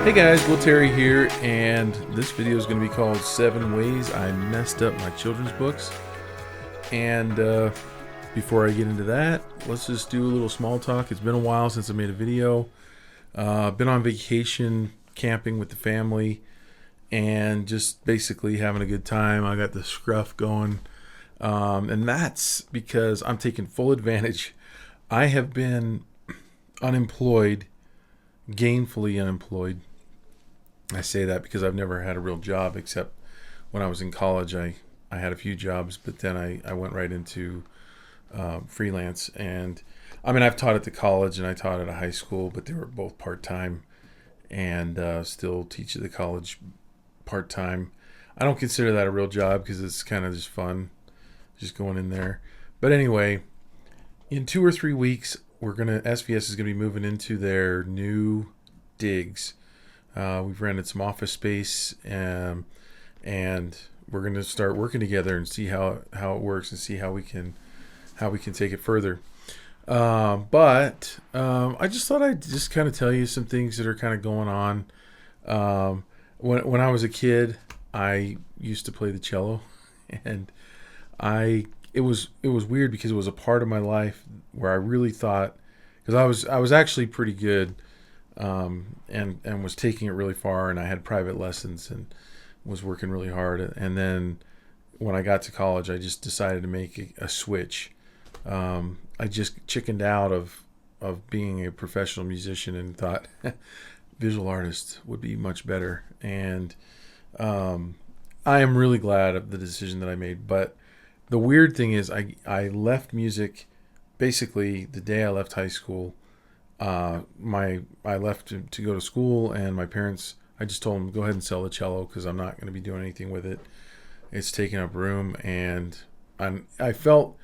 Hey guys, Will Terry here, and this video is going to be called 7 Ways I Messed Up My Children's Books. And before I get into that, let's just do a little small talk. It's been a while since I made a video. Been on vacation, camping with the family, and just basically having a good time. I got the scruff going, and that's because I'm taking full advantage. I have been unemployed, gainfully unemployed. I say that because I've never had a real job, except when I was in college. I had a few jobs, but then I went right into freelance. And I mean, I've taught at the college and I taught at a high school, but they were both part-time, and still teach at the college part-time. I don't consider that a real job because it's kind of just fun, just going in there. But anyway, in 2 or 3 weeks, SVS is going to be moving into their new digs. We've rented some office space, and we're going to start working together and see how it works and see how we can take it further. But I just thought I'd just kind of tell you some things that are kind of going on. When I was a kid, I used to play the cello, and it was weird because it was a part of my life where I really thought, because I was actually pretty good. And was taking it really far, and I had private lessons and was working really hard. And then when I got to college, I just decided to make a switch. I just chickened out of being a professional musician and thought visual artist would be much better. And I am really glad of the decision that I made. But the weird thing is I left music basically the day I left high school. I left to go to school, and my parents, I just told them, go ahead and sell the cello because I'm not going to be doing anything with it. It's taking up room, and I felt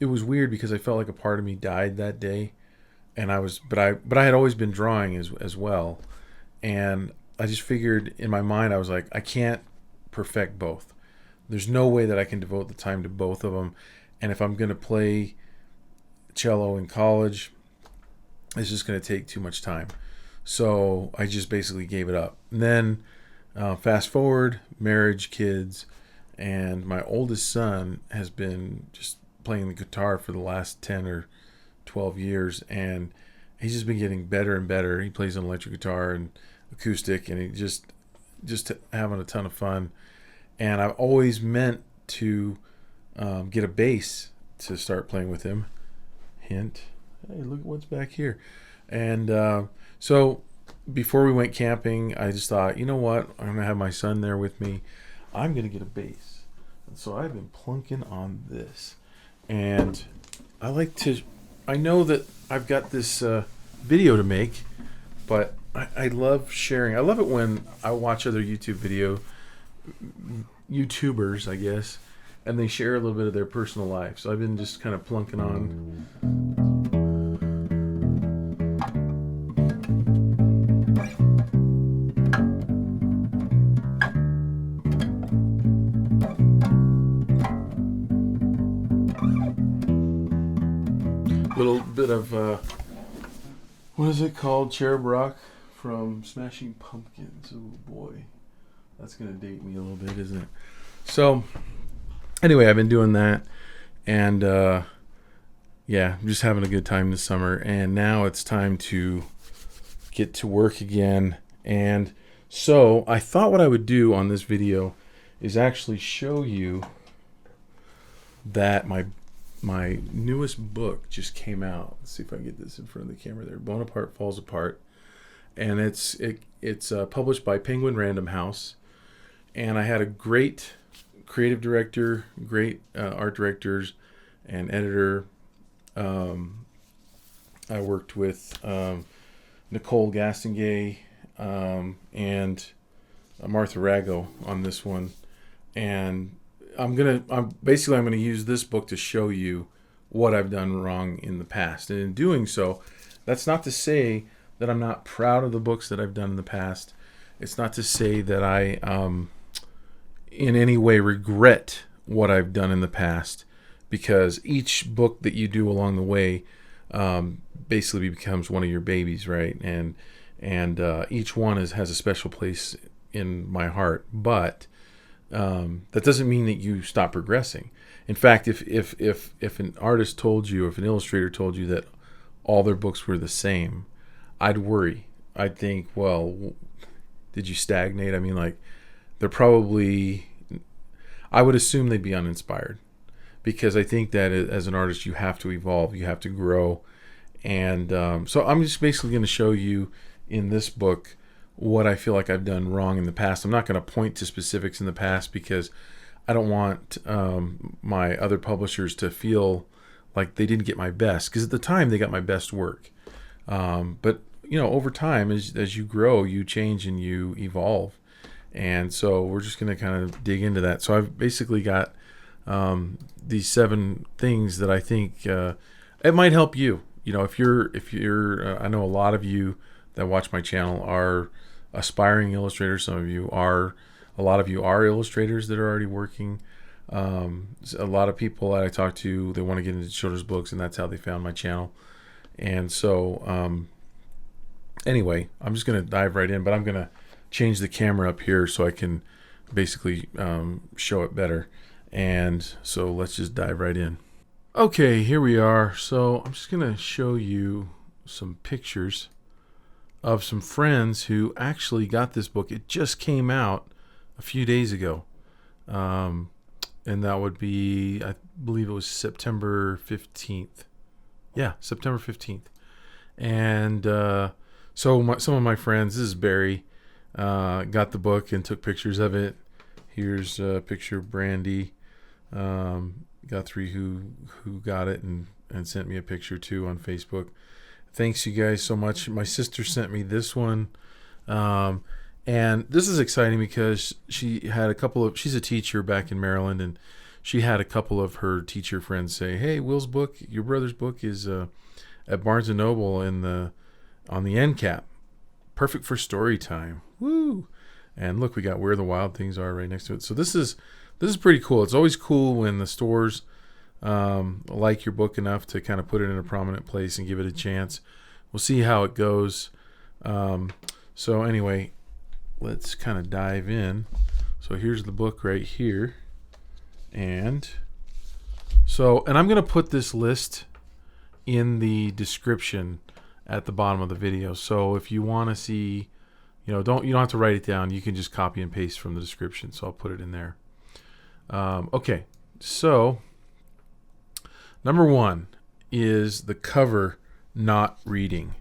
it was weird because I felt like a part of me died that day, and but I had always been drawing as well, and I just figured in my mind, I was like, I can't perfect both. There's no way that I can devote the time to both of them, and if I'm going to play cello in college, it's just going to take too much time. So I just basically gave it up. And then fast forward, marriage, kids, and my oldest son has been just playing the guitar for the last 10 or 12 years, and he's just been getting better and better. He plays an electric guitar and acoustic, and he just having a ton of fun. And I've always meant to get a bass to start playing with him. Hint. Hey, look at what's back here. And so before we went camping, I just thought, you know what? I'm going to have my son there with me. I'm going to get a bass. And so I've been plunking on this. And I know that I've got this video to make, but I love sharing. I love it when I watch other YouTubers, I guess, and they share a little bit of their personal life. So I've been just kind of plunking on. Little bit of what is it called? Cherub Rock from Smashing Pumpkins. Oh boy, that's gonna date me a little bit, isn't it? So anyway, I've been doing that, and yeah, I'm just having a good time this summer. And now it's time to get to work again. And so I thought what I would do on this video is actually show you that my newest book just came out. Let's see if I can get this in front of the camera there. Bonaparte Falls Apart. And it's published by Penguin Random House. And I had a great creative director, great art directors and editor. I worked with Nicole Gastingay and Martha Rago on this one. And I'm gonna use this book to show you what I've done wrong in the past. And in doing so, that's not to say that I'm not proud of the books that I've done in the past. It's not to say that I in any way regret what I've done in the past, because each book that you do along the way basically becomes one of your babies, right? And and each one has a special place in my heart. But that doesn't mean that you stop progressing. In fact, if an artist told you, if an illustrator told you that all their books were the same, I'd worry. I'd think, well, did you stagnate? I mean, like, they're probably, I would assume they'd be uninspired, because I think that as an artist, you have to evolve, you have to grow. And so I'm just basically going to show you in this book what I feel like I've done wrong in the past. I'm not going to point to specifics in the past, because I don't want my other publishers to feel like they didn't get my best, because at the time they got my best work. But over time, as you grow, you change and you evolve. And so we're just going to kind of dig into that. So I've basically got these 7 things that I think it might help you. If you're I know a lot of you that watch my channel are aspiring illustrators. Some of you are, a lot of you are illustrators that are already working. A lot of people that I talk to, they want to get into children's books, and that's how they found my channel. And so anyway, I'm just going to dive right in, but I'm going to change the camera up here so I can basically show it better. And so let's just dive right in. Okay, here we are. So I'm just going to show you some pictures of some friends who actually got this book. It just came out a few days ago. And that would be, I believe it was September 15th. Yeah, September 15th. And so some of my friends, this is Barry, got the book and took pictures of it. Here's a picture of Brandy, Guthrie, who got it and sent me a picture too on Facebook. Thanks you guys so much. My sister sent me this one. And this is exciting because she had she's a teacher back in Maryland, and she had a couple of her teacher friends say, "Hey, Will's book, your brother's book is at Barnes & Noble on the end cap. Perfect for story time." Woo! And look, we got Where the Wild Things Are right next to it. So this is pretty cool. It's always cool when the stores like your book enough to kind of put it in a prominent place and give it a chance. We'll see how it goes. So anyway, let's kind of dive in. So here's the book right here. And I'm going to put this list in the description at the bottom of the video. So if you want to see, you don't have to write it down. You can just copy and paste from the description. So I'll put it in there. Okay. So number 1 is the cover not reading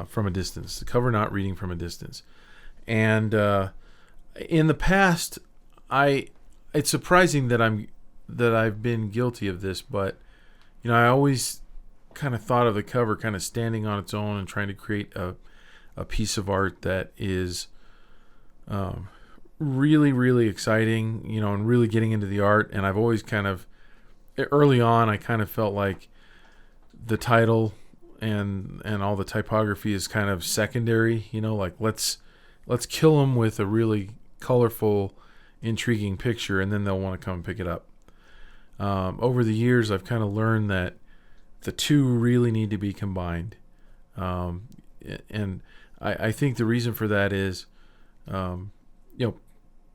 from a distance. The cover not reading from a distance. And in the past, it's surprising that I've been guilty of this, but I always kind of thought of the cover kind of standing on its own and trying to create a piece of art that is really, really exciting, and really getting into the art. And I've always kind of, early on, I kind of felt like the title and all the typography is kind of secondary, like let's kill them with a really colorful, intriguing picture, and then they'll want to come and pick it up. Over the years, I've kind of learned that the two really need to be combined. And I think the reason for that is,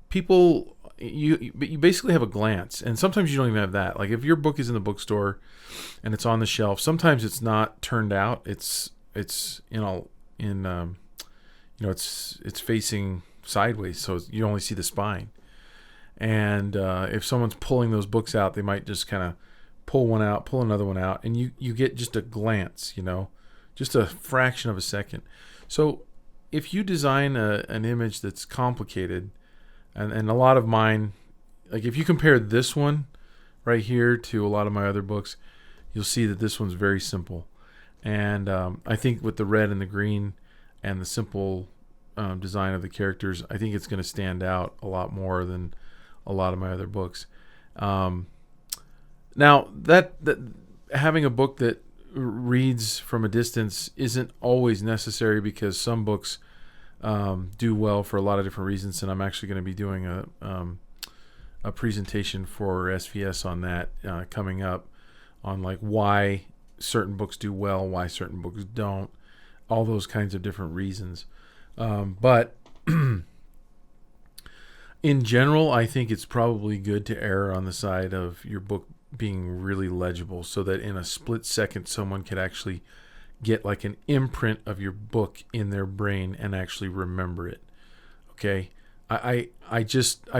people, you basically have a glance, and sometimes you don't even have that. Like if your book is in the bookstore and it's on the shelf, sometimes it's not turned out. It's facing sideways, so you only see the spine. And if someone's pulling those books out, they might just kind of pull one out, pull another one out, and you get just a glance, just a fraction of a second. So if you design an image that's complicated, and a lot of mine, like if you compare this one right here to a lot of my other books, you'll see that this one's very simple. And I think with the red and the green and the simple design of the characters, I think it's going to stand out a lot more than a lot of my other books. Now that having a book that reads from a distance isn't always necessary, because some books do well for a lot of different reasons, and I'm actually going to be doing a presentation for SVS on that coming up, on like why certain books do well, why certain books don't. all those kinds of different reasons. But in general, I think it's probably good to err on the side of your book being really legible, so that in a split second someone could actually get like an imprint of your book in their brain and actually remember it. Okay? I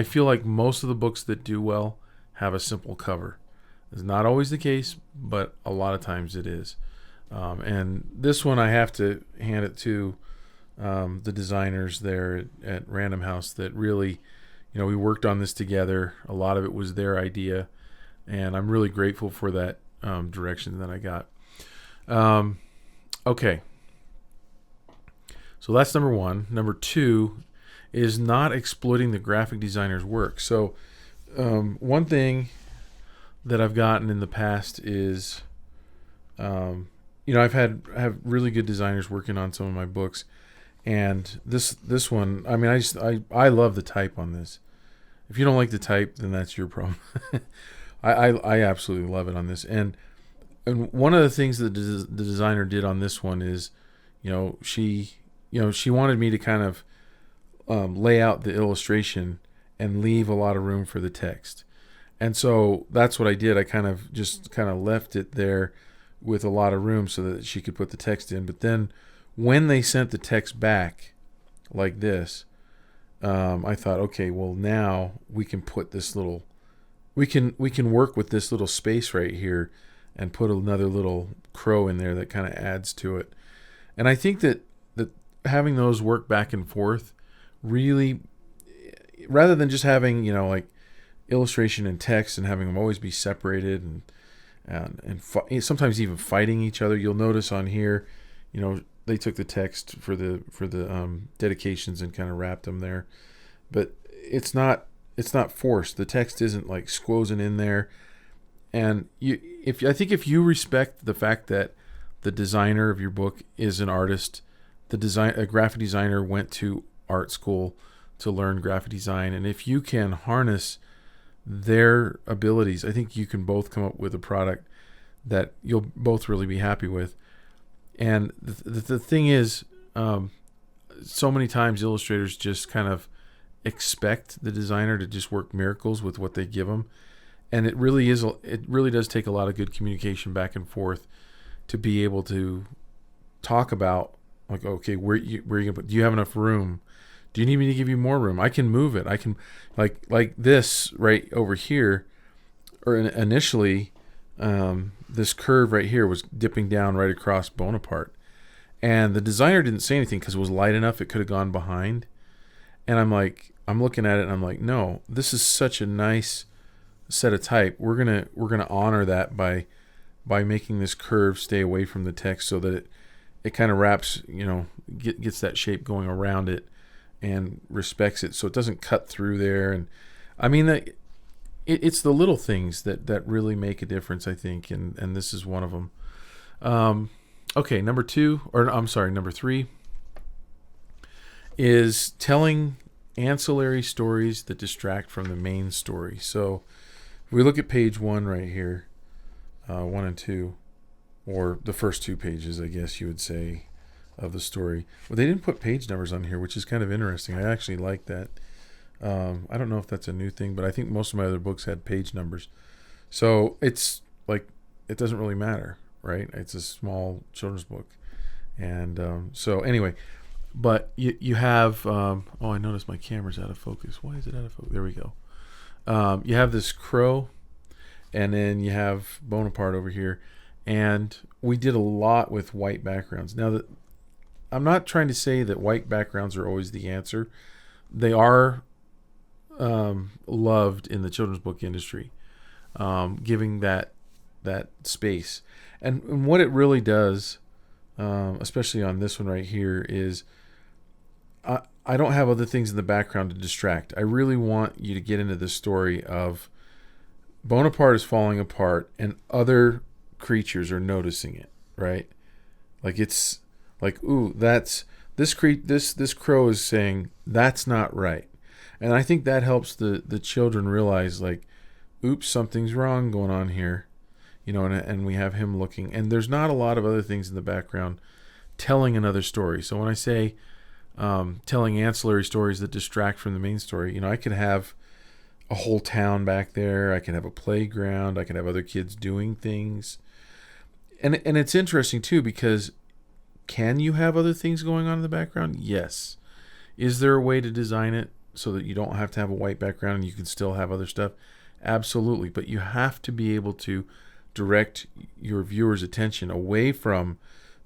feel like most of the books that do well have a simple cover. It's not always the case, but a lot of times it is. And this one, I have to hand it to the designers there at Random House that really, we worked on this together. A lot of it was their idea, and I'm really grateful for that direction that I got. Okay. So that's number one. Number two is not exploiting the graphic designer's work. So one thing that I've gotten in the past is, I have really good designers working on some of my books, and this one, I mean, I love the type on this. If you don't like the type, then that's your problem. I absolutely love it on this, and one of the things that the designer did on this one is, she wanted me to kind of lay out the illustration and leave a lot of room for the text. And so that's what I did. I kind of left it there with a lot of room so that she could put the text in. But then when they sent the text back like this, I thought, okay, well, now we can put this little, we can work with this little space right here and put another little crow in there that kind of adds to it. And I think that having those work back and forth really, rather than just having, like illustration and text and having them always be separated and sometimes even fighting each other. You'll notice on here, they took the text for the dedications and kind of wrapped them there, but it's not forced. The text isn't like squozing in there. And I think if you respect the fact that the designer of your book is an artist, a graphic designer went to art school to learn graphic design, and if you can harness their abilities, I think you can both come up with a product that you'll both really be happy with. And the thing is, so many times illustrators just kind of expect the designer to just work miracles with what they give them, and it really does take a lot of good communication back and forth to be able to talk about, like, okay, where you gonna put? Do you have enough room? Do you need me to give you more room? I can move it. I can, like this right over here, or initially, this curve right here was dipping down right across Bonaparte. And the designer didn't say anything because it was light enough it could have gone behind. And I'm looking at it and I'm like, no, this is such a nice set of type. We're gonna honor that by making this curve stay away from the text so that it kind of wraps, gets that shape going around it and respects it so it doesn't cut through there. And I mean, it's the little things that really make a difference, I think, and this is one of them. Okay, number three is telling ancillary stories that distract from the main story. So if we look at page 1 right here, 1 and 2, or the first 2 pages, I guess you would say, of the story. Well, they didn't put page numbers on here, which is kind of interesting. I actually like that. I don't know if that's a new thing, but I think most of my other books had page numbers. So it's like, it doesn't really matter, right? It's a small children's book. And so anyway, but you have, I noticed my camera's out of focus. Why is it out of focus? There we go. You have this crow, and then you have Bonaparte over here. And we did a lot with white backgrounds. Now, I'm not trying to say that white backgrounds are always the answer. They are loved in the children's book industry, giving that space. And what it really does, especially on this one right here, is I don't have other things in the background to distract. I really want you to get into the story of Bonaparte is falling apart and other creatures are noticing it, right? Like, it's like, ooh, that's this crow is saying that's not right. And I think that helps the children realize, like, oops, something's wrong going on here, and we have him looking, and there's not a lot of other things in the background telling another story. So when I say telling ancillary stories that distract from the main story, I could have a whole town back there. I can have a playground. I can have other kids doing things. And it's interesting too, because can you have other things going on in the background? Yes. Is there a way to design it so that you don't have to have a white background and you can still have other stuff? Absolutely. But you have to be able to direct your viewer's attention away from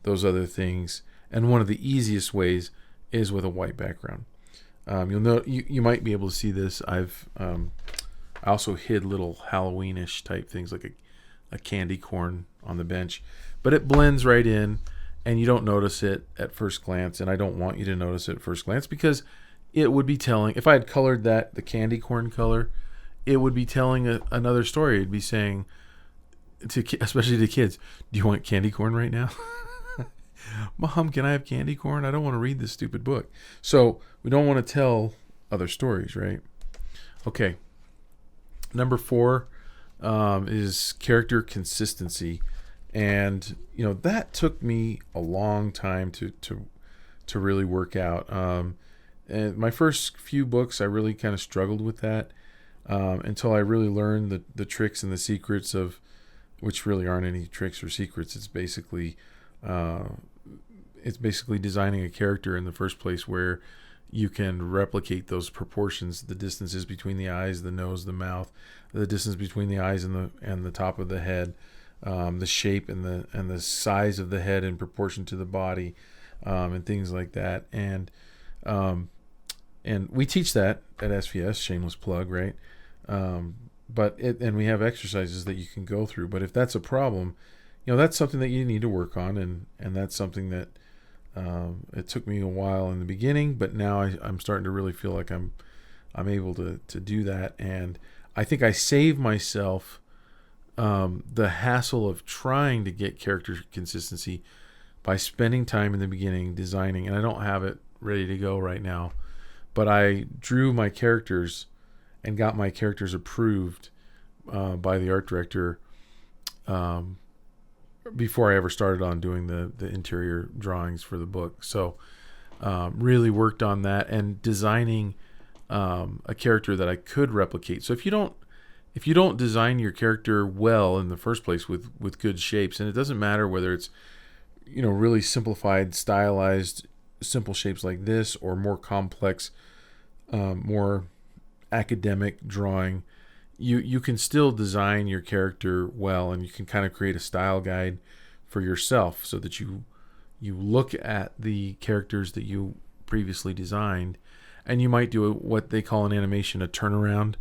those other things. And one of the easiest ways is with a white background. You'll know you might be able to see this. I also hid little Halloweenish type things like a candy corn on the bench, but it blends right in and you don't notice it at first glance. And I don't want you to notice it at first glance, because it would be telling, if I had colored the candy corn color, it would be telling another story. It'd be saying especially to kids, do you want candy corn right now? Mom, can I have candy corn? I don't want to read this stupid book. So we don't want to tell other stories, right? Okay. Number 4 is character consistency. And, that took me a long time to really work out. And my first few books, I really kind of struggled with that until I really learned the tricks and the secrets of, which really aren't any tricks or secrets. It's basically designing a character in the first place where you can replicate those proportions, the distances between the eyes, the nose, the mouth, the distance between the eyes and the top of the head, the shape and the size of the head in proportion to the body, and things like that. And we teach that at SVS, shameless plug, right? And we have exercises that you can go through. But if that's a problem, that's something that you need to work on, and that's something that it took me a while in the beginning, but now I'm starting to really feel like I'm able to do that. And I think I save myself the hassle of trying to get character consistency by spending time in the beginning designing. And I don't have it ready to go right now, but I drew my characters and got my characters approved by the art director before I ever started on doing the interior drawings for the book. So really worked on that and designing a character that I could replicate. So if you don't design your character well in the first place with good shapes, and it doesn't matter whether it's really simplified, stylized, simple shapes like this, or more complex, more academic drawing, you can still design your character well, and you can kind of create a style guide for yourself so that you look at the characters that you previously designed, and you might do what they call in animation a turnaround,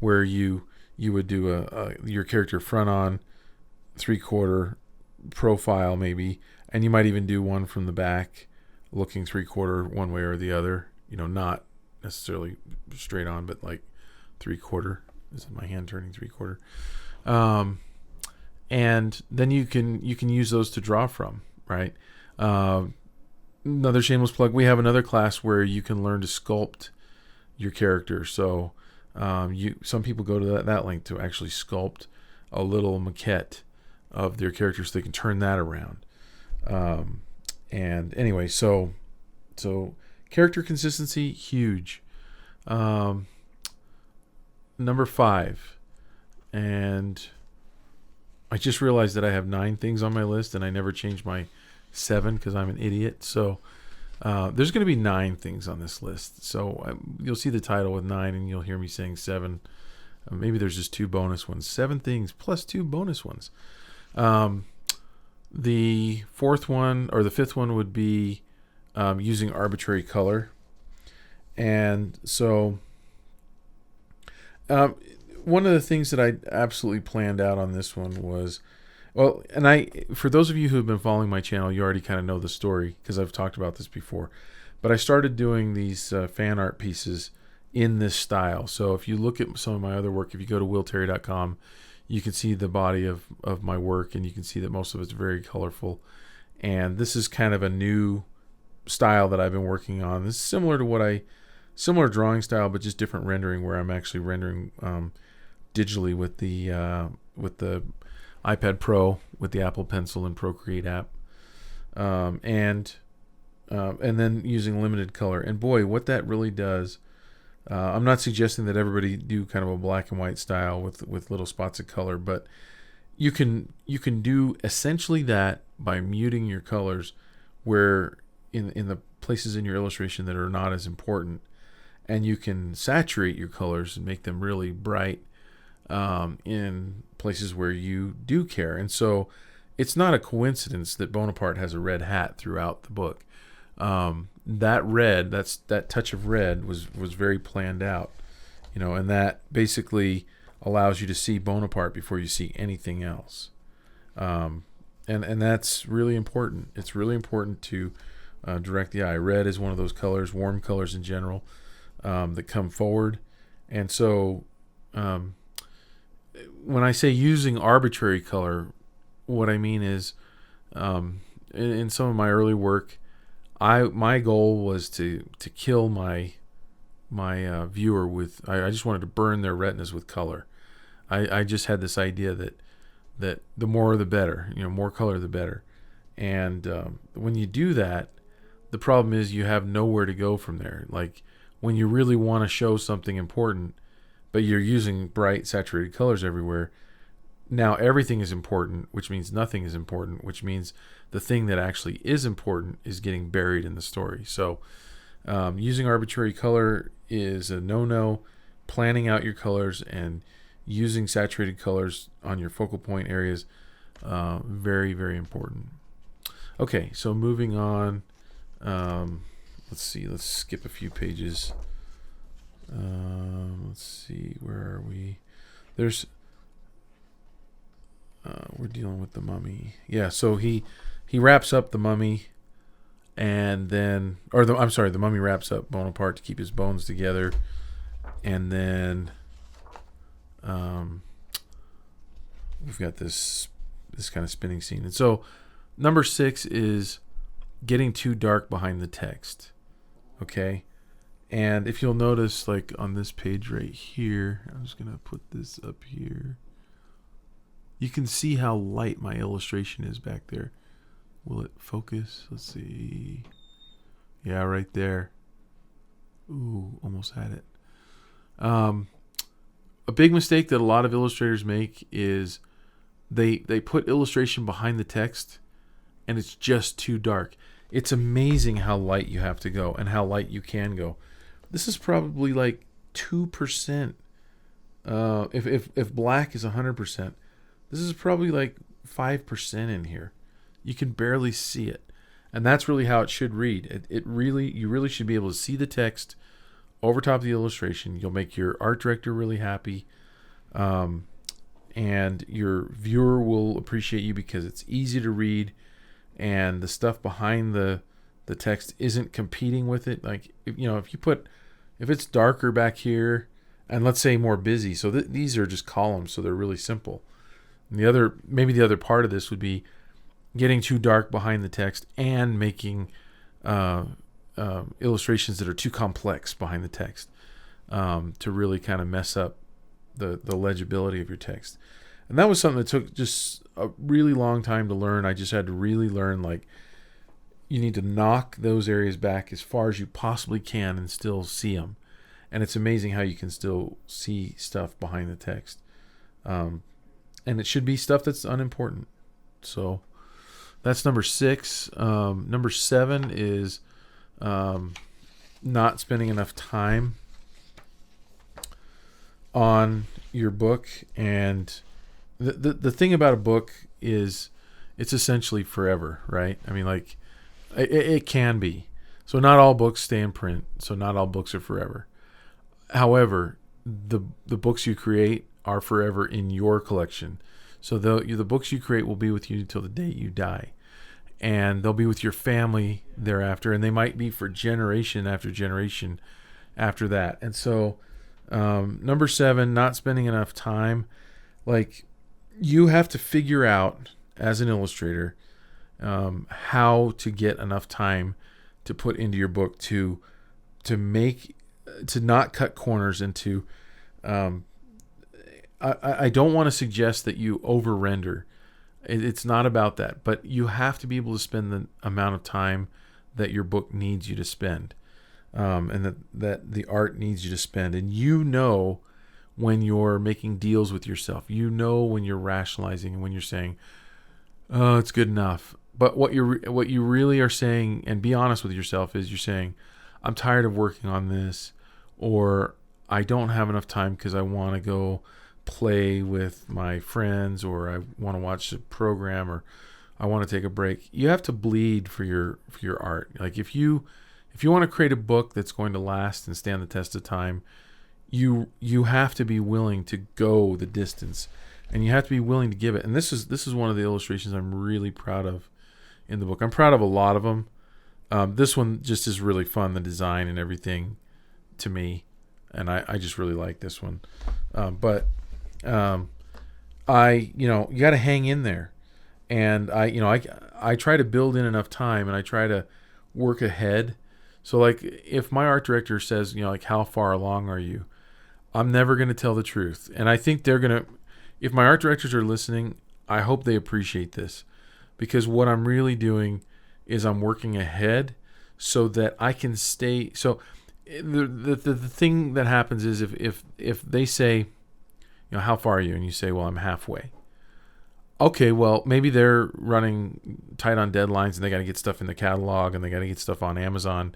where you would do your character front on, 3/4 profile maybe, and you might even do one from the back looking 3/4 one way or the other, not necessarily straight on, but like 3/4. This is my hand turning 3/4. And then you can use those to draw from, right? Another shameless plug, we have another class where you can learn to sculpt your character. So some people go to that length to actually sculpt a little maquette of their character so they can turn that around. And anyway, so character consistency, huge. Number 5, and I just realized that I have 9 things on my list, and I never changed my 7 because I'm an idiot. So there's going to be 9 things on this list. So you'll see the title with 9, and you'll hear me saying 7. Maybe there's just 2 bonus ones. 7 things plus 2 bonus ones. The 4th one, or the 5th one, would be using arbitrary color. And so one of the things that I absolutely planned out on this one was, for those of you who have been following my channel, you already kind of know the story because I've talked about this before. But I started doing these fan art pieces in this style. So if you look at some of my other work, if you go to willterry.com, you can see the body of my work, and you can see that most of it's very colorful. And this is kind of a new style that I've been working on. This is similar drawing style, but just different rendering, where I'm actually rendering digitally with the iPad Pro with the Apple Pencil and Procreate app. and then using limited color. And boy, what that really does. I'm not suggesting that everybody do kind of a black and white style with little spots of color, but you can do essentially that by muting your colors where in the places in your illustration that are not as important, and you can saturate your colors and make them really bright in places where you do care. And so it's not a coincidence that Bonaparte has a red hat throughout the book. That red, that touch of red was very planned out, and that basically allows you to see Bonaparte before you see anything else. And that's really important. It's really important to direct the eye. Red is one of those colors, warm colors in general, that come forward. And so when I say using arbitrary color, what I mean is in some of my early work, my goal was to kill my viewer with. I just wanted to burn their retinas with color. I just had this idea that the more the better, more color the better. And when you do that, the problem is you have nowhere to go from there. Like when you really want to show something important, but you're using bright saturated colors everywhere, now everything is important, which means nothing is important, which means the thing that actually is important is getting buried in the story. So using arbitrary color is a no-no. Planning out your colors and using saturated colors on your focal point areas, very, very important. Okay, so moving on. Let's see. Let's skip a few pages. Let's see. Where are we? We're dealing with the mummy. Yeah, so he wraps up the mummy, and then, the mummy wraps up Bonaparte to keep his bones together, and then we've got this kind of spinning scene. And so number 6 is getting too dark behind the text. Okay, and if you'll notice, like on this page right here, I'm just gonna put this up here. You can see how light my illustration is back there. Will it focus? Let's see. Yeah, right there. Ooh, almost had it. A big mistake that a lot of illustrators make is they put illustration behind the text and it's just too dark. It's amazing how light you have to go and how light you can go. This is probably like 2%. If black is 100%, this is probably like 5% in here. You can barely see it. And that's really how it should read. You really should be able to see the text over top of the illustration. You'll make your art director really happy. And your viewer will appreciate you because it's easy to read and the stuff behind the text isn't competing with it. Like, if it's darker back here and let's say more busy. So these are just columns, so they're really simple. And the other part of this would be getting too dark behind the text and making illustrations that are too complex behind the text to really kind of mess up the legibility of your text. And that was something that took just a really long time to learn. I just had to really learn, like, you need to knock those areas back as far as you possibly can and still see them. And it's amazing how you can still see stuff behind the text. And it should be stuff that's unimportant. So that's number 6. Number 7 is not spending enough time on your book. And the thing about a book is it's essentially forever, right? I mean, like, it can be. So not all books stay in print. So not all books are forever. However, the books you create are forever in your collection. So the books you create will be with you until the day you die. And they'll be with your family thereafter. And they might be for generation after generation after that. And so number 7, not spending enough time. Like, you have to figure out as an illustrator how to get enough time to put into your book to not cut corners and to I don't want to suggest that you over render. It's not about that, but you have to be able to spend the amount of time that your book needs you to spend, and that the art needs you to spend. And when you're making deals with yourself, when you're rationalizing and when you're saying, "Oh, it's good enough." But what you really are saying, and be honest with yourself, is you're saying, "I'm tired of working on this," or "I don't have enough time because I want to go play with my friends, or I want to watch a program, or I want to take a break." You have to bleed for your art. Like if you want to create a book that's going to last and stand the test of time, you have to be willing to go the distance, and you have to be willing to give it. And this is one of the illustrations I'm really proud of in the book. I'm proud of a lot of them. This one just is really fun, the design and everything to me, and I just really like this one. But you got to hang in there, and I try to build in enough time, and I try to work ahead. So like if my art director says, like, how far along are you? I'm never going to tell the truth. And I think they're going to, if my art directors are listening, I hope they appreciate this, because what I'm really doing is I'm working ahead so that I can stay. So the thing that happens is if they say, how far are you? And you say, well, I'm halfway. Okay, well, maybe they're running tight on deadlines and they got to get stuff in the catalog and they got to get stuff on Amazon.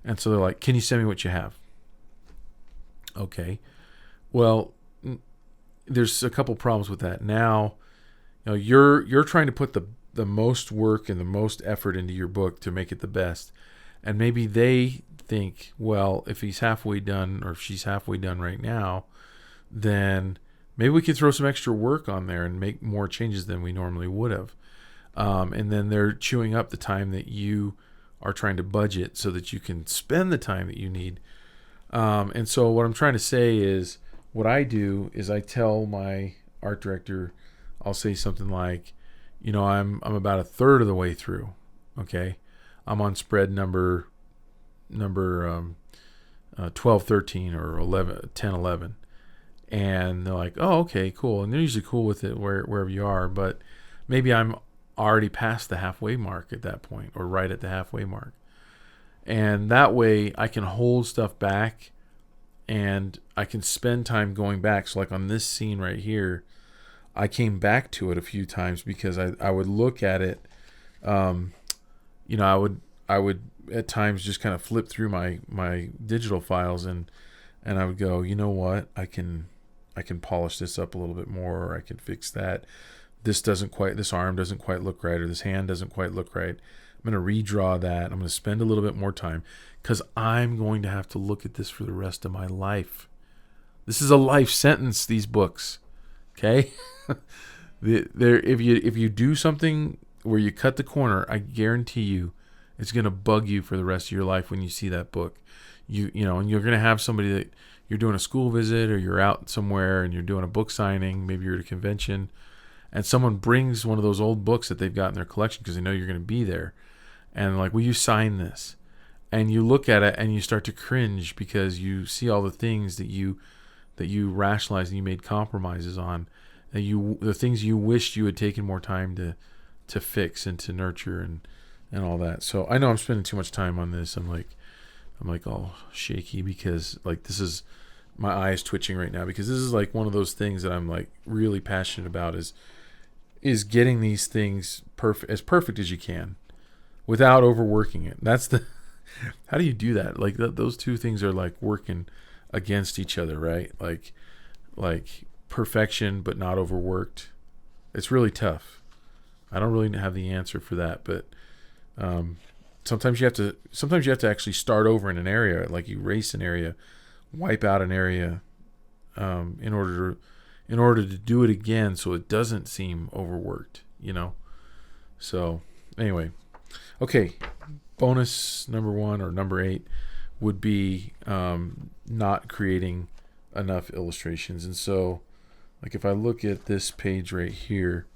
And so they're like, can you send me what you have? Okay. Well, there's a couple problems with that. Now, you're trying to put the most work and the most effort into your book to make it the best. And maybe they think, well, if he's halfway done or if she's halfway done right now, then maybe we could throw some extra work on there and make more changes than we normally would have. And then they're chewing up the time that you are trying to budget so that you can spend the time that you need. And so what I'm trying to say is, what I do is I tell my art director, I'll say something like, I'm about a third of the way through. Okay. I'm on spread number 12, 13 or 11, 10, 11. And they're like, oh, okay, cool. And they're usually cool with it wherever you are, but maybe I'm already past the halfway mark at that point, or right at the halfway mark. And that way I can hold stuff back and I can spend time going back. So like on this scene right here, I came back to it a few times because I would look at it. I would at times just kind of flip through my digital files and I would go, you know what, I can polish this up a little bit more, or I can fix that. This arm doesn't quite look right, or this hand doesn't quite look right. I'm going to redraw that. I'm going to spend a little bit more time because I'm going to have to look at this for the rest of my life. This is a life sentence, these books. Okay? If you do something where you cut the corner, I guarantee you it's going to bug you for the rest of your life when you see that book. And you're going to have somebody that you're doing a school visit, or you're out somewhere and you're doing a book signing, maybe you're at a convention, and someone brings one of those old books that they've got in their collection because they know you're going to be there. And like, will you sign this? And you look at it and you start to cringe because you see all the things that you rationalized and you made compromises on, the things you wished you had taken more time to fix and to nurture and all that. So I know I'm spending too much time on this. I'm like all shaky because like this is, my eye is twitching right now because this is like one of those things that I'm like really passionate about is getting these things perfect as you can without overworking it. How do you do that? Like those two things are like working against each other, right? Like perfection, but not overworked. It's really tough. I don't really have the answer for that, but sometimes you have to actually start over in an area, like erase an area, wipe out an area, in order to do it again, so it doesn't seem overworked. So anyway, okay. Bonus number 1 or number 8 would be not creating enough illustrations. And so, like if I look at this page right here,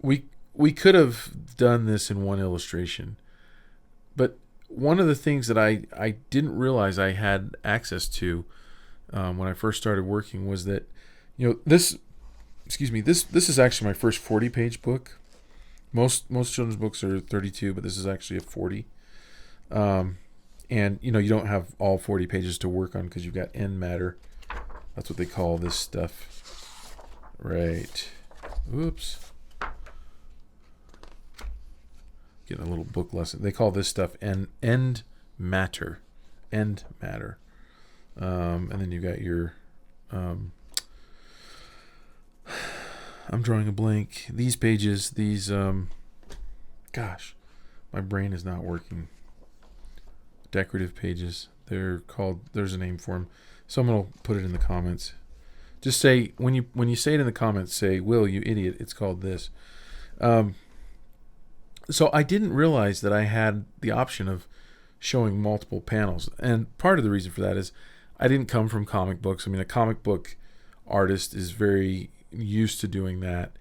we could have done this in one illustration, but one of the things that I didn't realize I had access to when I first started working was that this excuse me, this is actually my first 40-page book. Most children's books are 32, but this is actually a 40. And you don't have all 40 pages to work on because you've got end matter. That's what they call this stuff. Right. Oops. Getting a little book lesson. They call this stuff end matter. End matter. And then you've got your I'm drawing a blank. These pages, gosh, my brain is not working. Decorative pages. They're called, there's a name for them. Someone will put it in the comments. Just say, when you say it in the comments, say, Will, you idiot, it's called this. So I didn't realize that I had the option of showing multiple panels. And part of the reason for that is I didn't come from comic books. I mean, a comic book artist is very used to doing that.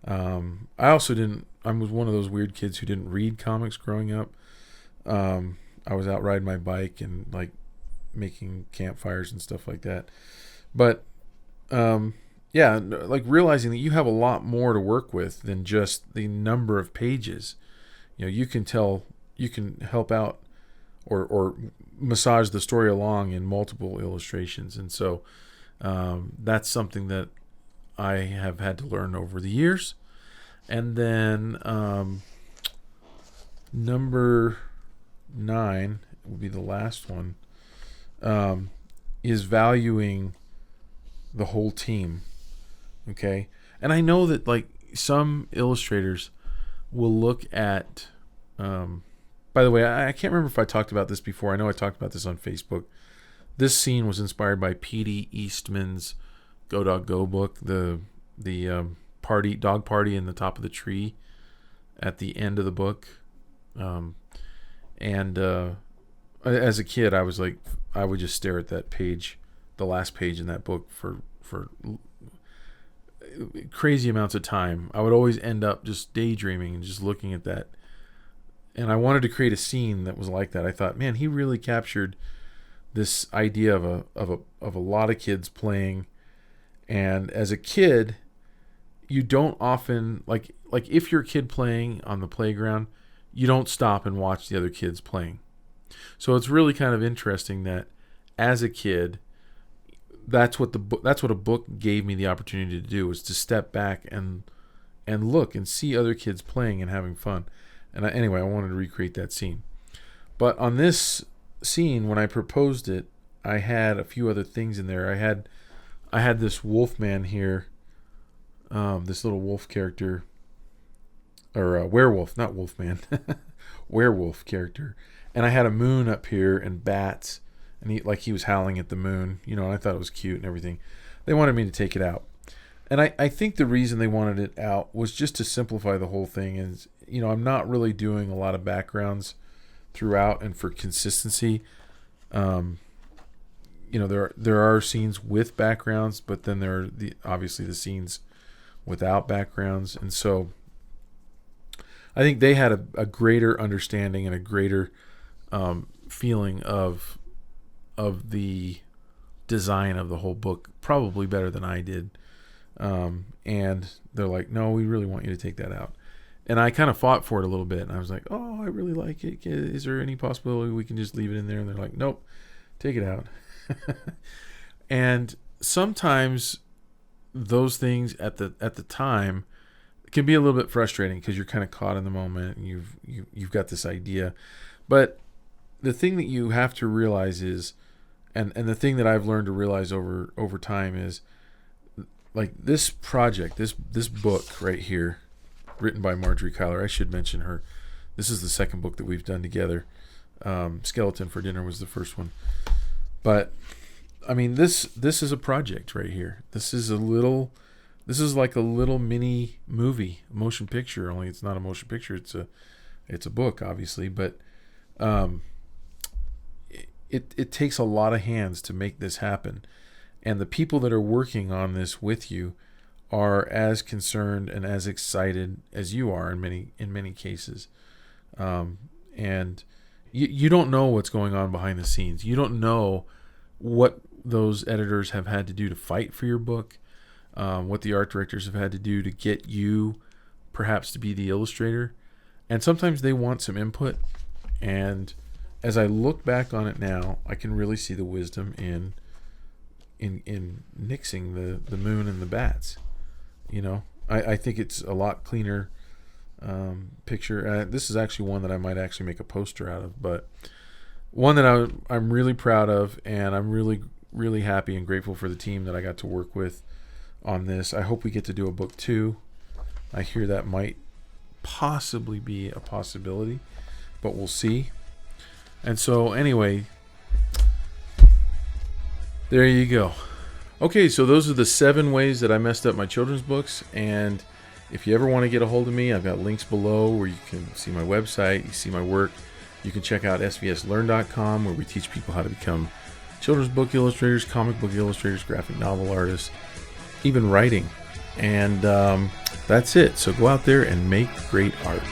I also didn't, I was one of those weird kids who didn't read comics growing up. I was out riding my bike and like making campfires and stuff like that. But yeah, like realizing that you have a lot more to work with than just the number of pages. You can help out or massage the story along in multiple illustrations. And so that's something that I have had to learn over the years. And then number 9 will be the last one, is valuing the whole team. Okay. And I know that like some illustrators will look at, by the way, I can't remember if I talked about this before. I know I talked about this on Facebook. This scene was inspired by P.D. Eastman's Go Dog Go book, the dog party in the top of the tree at the end of the book. And as a kid, I was like, I would just stare at that page, the last page in that book for crazy amounts of time. I would always end up just daydreaming and just looking at that. And I wanted to create a scene that was like that. I thought, man, he really captured this idea of a lot of kids playing. And as a kid, you don't often like if you're a kid playing on the playground, you don't stop and watch the other kids playing. So it's really kind of interesting that as a kid, that's what a book gave me the opportunity to do, was to step back and look and see other kids playing and having fun. And anyway, I wanted to recreate that scene. But on this scene, when I proposed it, I had a few other things in there. I had this wolf man here, this little wolf character, or werewolf, not wolf man, werewolf character. And I had a moon up here and bats, and he was howling at the moon, and I thought it was cute and everything. They wanted me to take it out. And I think the reason they wanted it out was just to simplify the whole thing. Is, I'm not really doing a lot of backgrounds throughout, and for consistency, there are scenes with backgrounds, but then there are obviously the scenes without backgrounds. And so I think they had a greater understanding and a greater feeling of the design of the whole book, probably better than I did. And they're like, no, we really want you to take that out. And I kind of fought for it a little bit, and I was like, oh, I really like it. Is there any possibility we can just leave it in there? And they're like, nope, take it out. And sometimes those things at the time can be a little bit frustrating because you're kind of caught in the moment and you've got this idea. But the thing that you have to realize is, and the thing that I've learned to realize over time is, like this project, this book right here, written by Arbitrary Color. I should mention her. This is the second book that we've done together. Skeleton for Dinner was the first one. But I mean, this is a project right here. This is like a little mini movie, motion picture. Only it's not a motion picture. It's a book, obviously. But it takes a lot of hands to make this happen, and the people that are working on this with you are as concerned and as excited as you are in many cases. And you don't know what's going on behind the scenes. You don't know what those editors have had to do to fight for your book. what the art directors have had to do to get you perhaps to be the illustrator. And sometimes they want some input. And as I look back on it now, I can really see the wisdom in nixing the moon and the bats. You know, I think it's a lot cleaner picture. This is actually one that I might actually make a poster out of, but one that I'm really proud of, and I'm really, really happy and grateful for the team that I got to work with on this. I hope we get to do a book 2. I hear that might possibly be a possibility, but we'll see. And so anyway, there you go. Okay, so those are the 7 ways that I messed up my children's books. And if you ever want to get a hold of me, I've got links below where you can see my website, you see my work. You can check out svslearn.com, where we teach people how to become children's book illustrators, comic book illustrators, graphic novel artists, even writing. And that's it. So go out there and make great art.